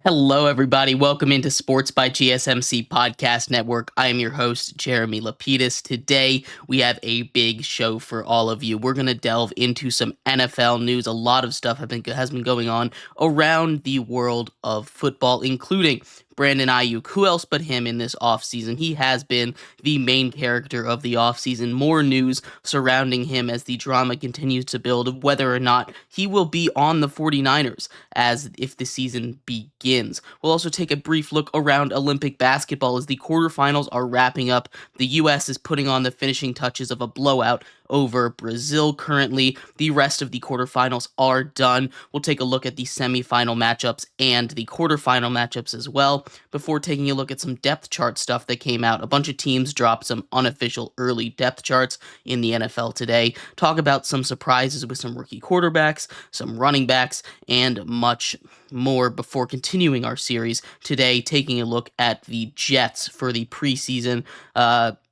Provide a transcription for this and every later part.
Hello, everybody. Welcome into Sports by GSMC Podcast Network. I am your host, Jeremy Lapidus. Today, we have a big show for all of you. We're going to delve into some NFL news. A lot of stuff has been going on around the world of football, including Brandon Aiyuk. Who else but him in this offseason? He has been the main character of the offseason. More news surrounding him as the drama continues to build of whether or not he will be on the 49ers as if the season begins. We'll also take a brief look around Olympic basketball as the quarterfinals are wrapping up. The U.S. is putting on the finishing touches of a blowout over Brazil currently. The rest of the quarterfinals are done. We'll take a look at the semifinal matchups and the quarterfinal matchups as well before taking a look at some depth chart stuff that came out. A bunch of teams dropped some unofficial early depth charts in the NFL today. Talk about some surprises with some rookie quarterbacks, some running backs, and much more before continuing our series today, taking a look at the Jets for the preseason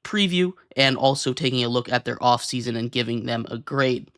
preview and also taking a look at their offseason and giving them a grade.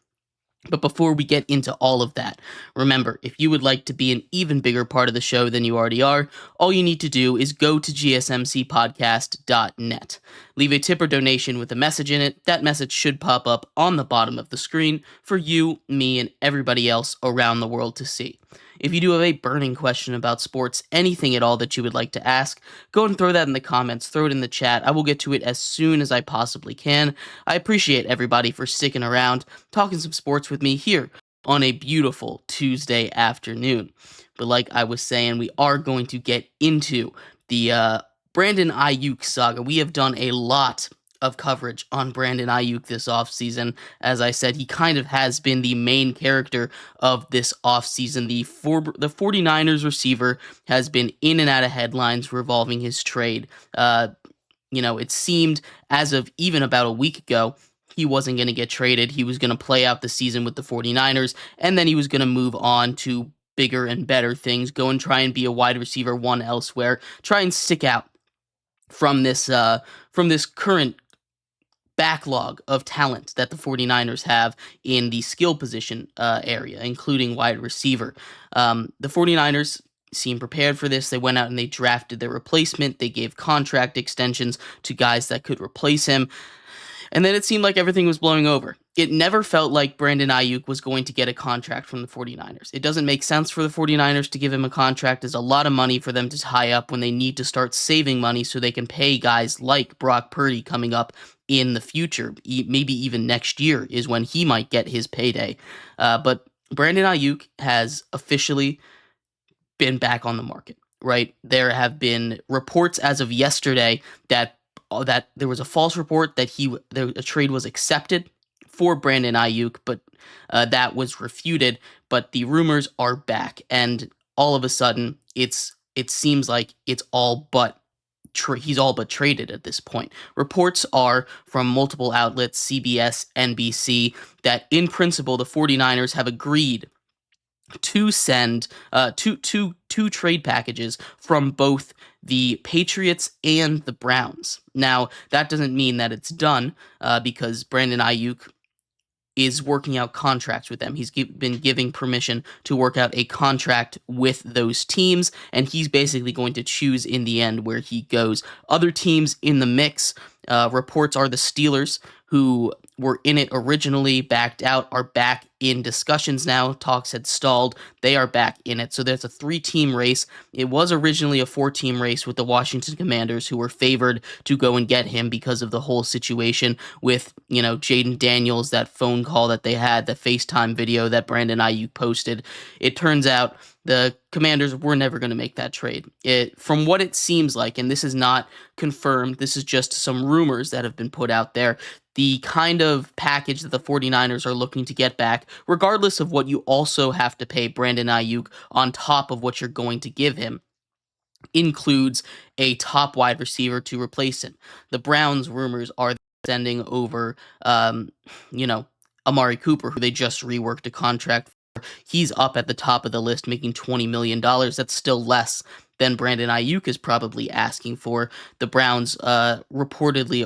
But before we get into all of that, remember, if you would like to be an even bigger part of the show than you already are, all you need to do is go to gsmcpodcast.net. Leave a tip or donation with a message in it. That message should pop up on the bottom of the screen for you, me, and everybody else around the world to see. If you do have a burning question about sports, anything at all that you would like to ask, go and throw that in the comments, throw it in the chat. I will get to it as soon as I possibly can. I appreciate everybody for sticking around, talking some sports with me here on a beautiful Tuesday afternoon. But like I was saying, we are going to get into the Brandon Aiyuk saga. We have done a lot of coverage on Brandon Aiyuk this offseason. As I said, he kind of has been the main character of this offseason. The 49ers receiver has been in and out of headlines revolving his trade. It seemed as of even about a week ago, he wasn't going to get traded. He was going to play out the season with the 49ers, and then he was going to move on to bigger and better things, go and try and be a wide receiver one elsewhere, try and stick out from this current backlog of talent that the 49ers have in the skill position area, including wide receiver. The 49ers seem prepared for this. They went out and they drafted their replacement. They gave contract extensions to guys that could replace him. And then it seemed like everything was blowing over. It never felt like Brandon Aiyuk was going to get a contract from the 49ers. It doesn't make sense for the 49ers to give him a contract. There's a lot of money for them to tie up when they need to start saving money so they can pay guys like Brock Purdy coming up in the future. Maybe even next year is when he might get his payday. But Brandon Aiyuk has officially been back on the market, right? There have been reports as of yesterday that there was a false report that a trade was accepted for Brandon Aiyuk, but that was refuted. But the rumors are back, and all of a sudden, it seems like it's all but he's all but traded at this point. Reports are from multiple outlets, CBS, NBC, that in principle the 49ers have agreed to send two trade packages from both the Patriots and the Browns. Now, that doesn't mean that it's done because Brandon Aiyuk is working out contracts with them. He's been giving permission to work out a contract with those teams, and he's basically going to choose in the end where he goes. Other teams in the mix, reports are the Steelers, who were in it originally, backed out, are back in discussions now. Talks had stalled. They are back in it. So there's a 3-team race. It was originally a 4-team race with the Washington Commanders, who were favored to go and get him because of the whole situation with, Jaden Daniels, that phone call that they had, the FaceTime video that Brandon Aiyuk posted. It turns out the Commanders were never going to make that trade. From what it seems like, and this is not confirmed, this is just some rumors that have been put out there, the kind of package that the 49ers are looking to get back, regardless of what you also have to pay Brandon Aiyuk on top of what you're going to give him, includes a top wide receiver to replace him. The Browns rumors are sending over, Amari Cooper, who they just reworked a contract for. He's up at the top of the list, making $20 million. That's still less than Brandon Aiyuk is probably asking for. The Browns reportedly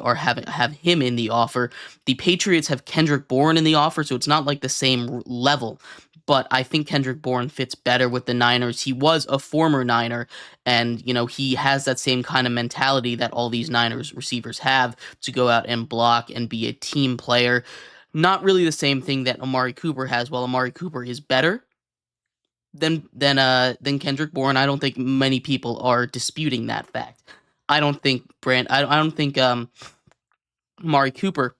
have him in the offer. The Patriots have Kendrick Bourne in the offer, so it's not like the same level. but I think Kendrick Bourne fits better with the Niners. He was a former Niner, and he has that same kind of mentality that all these Niners receivers have to go out and block and be a team player. Not really the same thing that Amari Cooper has. While Amari Cooper is better than Kendrick Bourne, I don't think many people are disputing that fact. I don't think Amari Cooper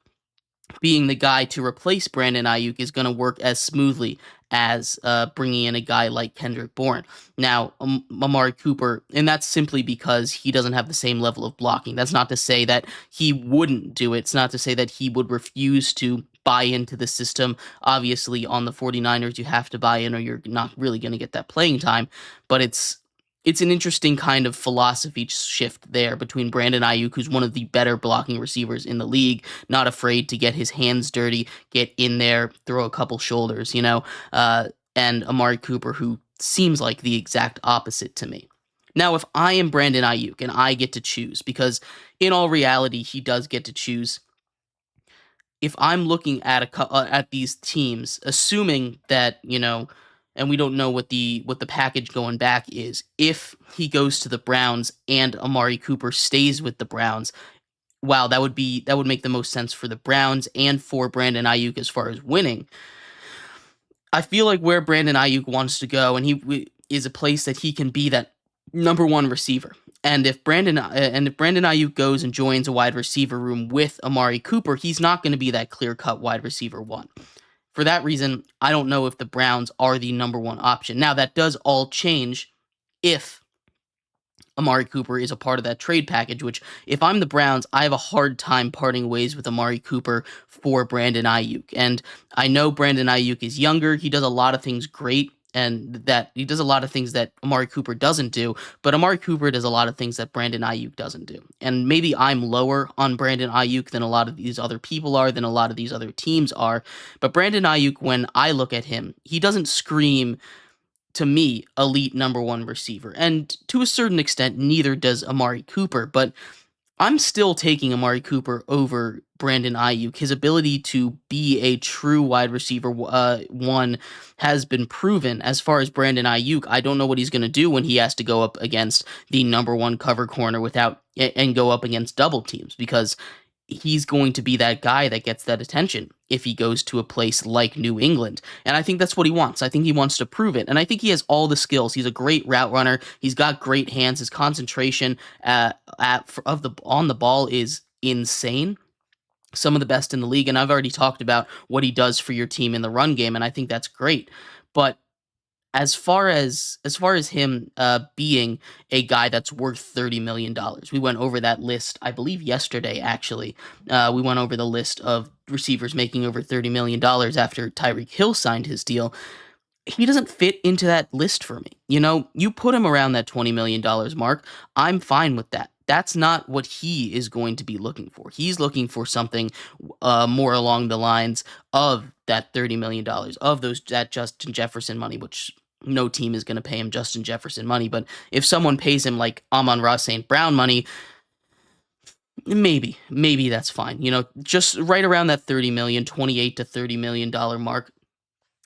being the guy to replace Brandon Aiyuk is going to work as smoothly as bringing in a guy like Kendrick Bourne. Now, Amari Cooper, and that's simply because he doesn't have the same level of blocking. That's not to say that he wouldn't do it. It's not to say that he would refuse to buy into the system. Obviously, on the 49ers, you have to buy in or you're not really going to get that playing time. But it's an interesting kind of philosophy shift there between Brandon Aiyuk, who's one of the better blocking receivers in the league, not afraid to get his hands dirty, get in there, throw a couple shoulders, and Amari Cooper, who seems like the exact opposite to me. Now, if I am Brandon Aiyuk and I get to choose, because in all reality, he does get to choose. If I'm looking at these teams, assuming that and we don't know what the package going back is. If he goes to the Browns and Amari Cooper stays with the Browns, wow, that would make the most sense for the Browns and for Brandon Aiyuk as far as winning. I feel like where Brandon Aiyuk wants to go, and is a place that he can be that number one receiver. And if Brandon Aiyuk goes and joins a wide receiver room with Amari Cooper, he's not going to be that clear-cut wide receiver one. For that reason, I don't know if the Browns are the number one option. Now, that does all change if Amari Cooper is a part of that trade package, which if I'm the Browns, I have a hard time parting ways with Amari Cooper for Brandon Aiyuk. And I know Brandon Aiyuk is younger. He does a lot of things great, and that he does a lot of things that Amari Cooper doesn't do, but Amari Cooper does a lot of things that Brandon Aiyuk doesn't do. And maybe I'm lower on Brandon Aiyuk than a lot of these other people are, than a lot of these other teams are. But Brandon Aiyuk, when I look at him, he doesn't scream, to me, elite number one receiver. And to a certain extent, neither does Amari Cooper. But I'm still taking Amari Cooper over Brandon Aiyuk. His ability to be a true wide receiver one has been proven. As far as Brandon Aiyuk, I don't know what he's going to do when he has to go up against the number one cover corner and go up against double teams, because he's going to be that guy that gets that attention if he goes to a place like New England. And I think that's what he wants. I think he wants to prove it. And I think he has all the skills. He's a great route runner. He's got great hands. His concentration on the ball is insane. Some of the best in the league. And I've already talked about what he does for your team in the run game, and I think that's great. But as far as him being a guy that's worth $30 million, we went over that list, I believe yesterday. Actually, we went over the list of receivers making over $30 million after Tyreek Hill signed his deal. He doesn't fit into that list for me. You put him around that $20 million mark, I'm fine with that. That's not what he is going to be looking for. He's looking for something more along the lines of that $30 million, of that Justin Jefferson money, which no team is going to pay him Justin Jefferson money. But if someone pays him like Amon-Ra St. Brown money, maybe that's fine. Just right around that 30 million, 28 to $30 million mark,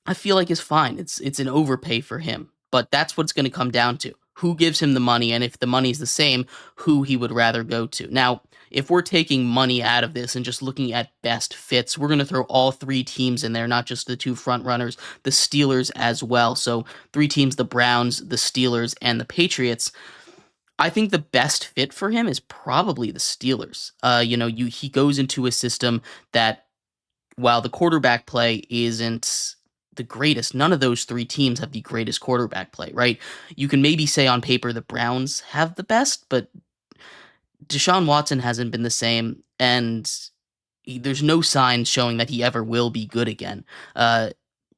I feel like is fine. It's an overpay for him. But that's what it's going to come down to. Who gives him the money, and if the money's the same, who he would rather go to. Now, if we're taking money out of this and just looking at best fits, we're going to throw all three teams in there, not just the two front runners, the Steelers as well. So three teams: the Browns, the Steelers, and the Patriots. I think the best fit for him is probably the Steelers. He goes into a system that, while the quarterback play isn't the greatest, none of those three teams have the greatest quarterback play, right? You can maybe say on paper the Browns have the best, but Deshaun Watson hasn't been the same, and there's no signs showing that he ever will be good again.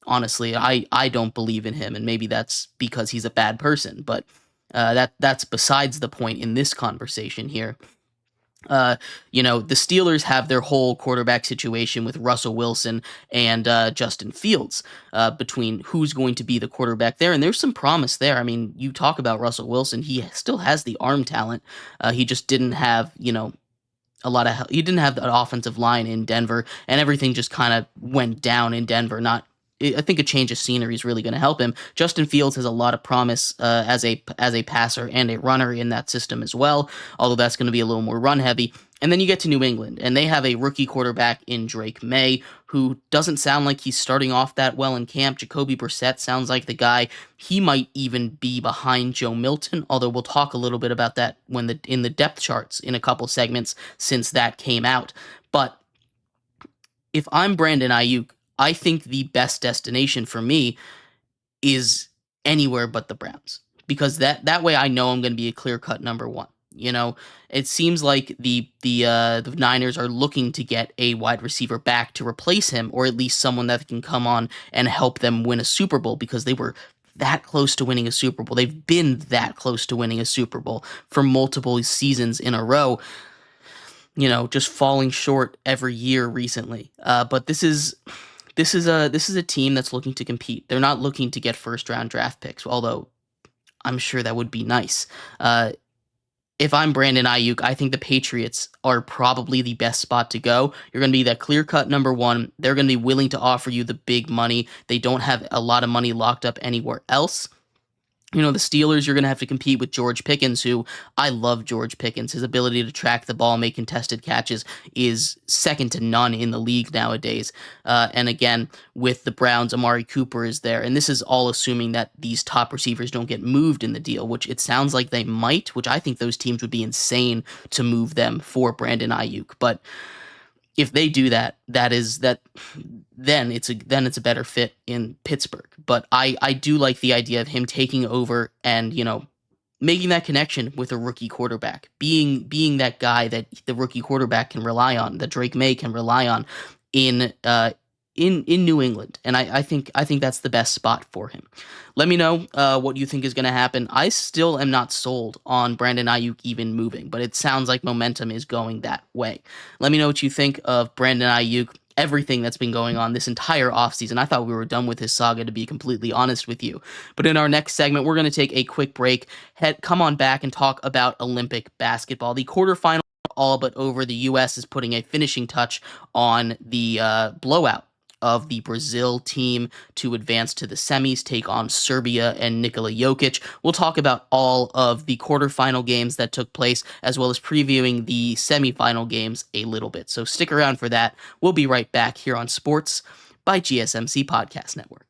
Honestly, I don't believe in him, and maybe that's because he's a bad person, but that's besides the point in this conversation here. The Steelers have their whole quarterback situation with Russell Wilson and Justin Fields between who's going to be the quarterback there. And there's some promise there. I mean, you talk about Russell Wilson. He still has the arm talent. He just didn't have, he didn't have that offensive line in Denver, and everything just kind of went down in Denver. Not I think a change of scenery is really going to help him. Justin Fields has a lot of promise as a passer and a runner in that system as well, although that's going to be a little more run heavy. And then you get to New England, and they have a rookie quarterback in Drake May, who doesn't sound like he's starting off that well in camp. Jacoby Brissett sounds like the guy. He might even be behind Joe Milton, although we'll talk a little bit about that in the depth charts in a couple segments since that came out. But if I'm Brandon Aiyuk, I think the best destination for me is anywhere but the Browns, because that way I know I'm going to be a clear-cut number one. You know, it seems like the Niners are looking to get a wide receiver back to replace him, or at least someone that can come on and help them win a Super Bowl, because they were that close to winning a Super Bowl. They've been that close to winning a Super Bowl for multiple seasons in a row. You know, just falling short every year recently. But this is a team that's looking to compete. They're not looking to get first round draft picks, although I'm sure that would be nice. If I'm Brandon Aiyuk, I think the Patriots are probably the best spot to go. You're going to be that clear-cut number one. They're going to be willing to offer you the big money. They don't have a lot of money locked up anywhere else. You know, the Steelers, you're going to have to compete with George Pickens, who I love George Pickens. His ability to track the ball, make contested catches is second to none in the league nowadays. And again, with the Browns, Amari Cooper is there. And this is all assuming that these top receivers don't get moved in the deal, which it sounds like they might, which I think those teams would be insane to move them for Brandon Aiyuk. But if they do that, then it's a better fit in Pittsburgh. But I do like the idea of him taking over and, you know, making that connection with a rookie quarterback, being that guy that the rookie quarterback can rely on, that Drake May can rely on in New England. And I think that's the best spot for him. Let me know what you think is going to happen. I still am not sold on Brandon Aiyuk even moving, but it sounds like momentum is going that way. Let me know what you think of Brandon Aiyuk, everything that's been going on this entire offseason. I thought we were done with his saga, to be completely honest with you. But in our next segment, we're going to take a quick break, come on back and talk about Olympic basketball. The quarterfinals are all but over. The U.S. is putting a finishing touch on the blowout of the Brazil team to advance to the semis, take on Serbia and Nikola Jokic. We'll talk about all of the quarterfinal games that took place, as well as previewing the semifinal games a little bit. So stick around for that. We'll be right back here on Sports by GSMC Podcast Network.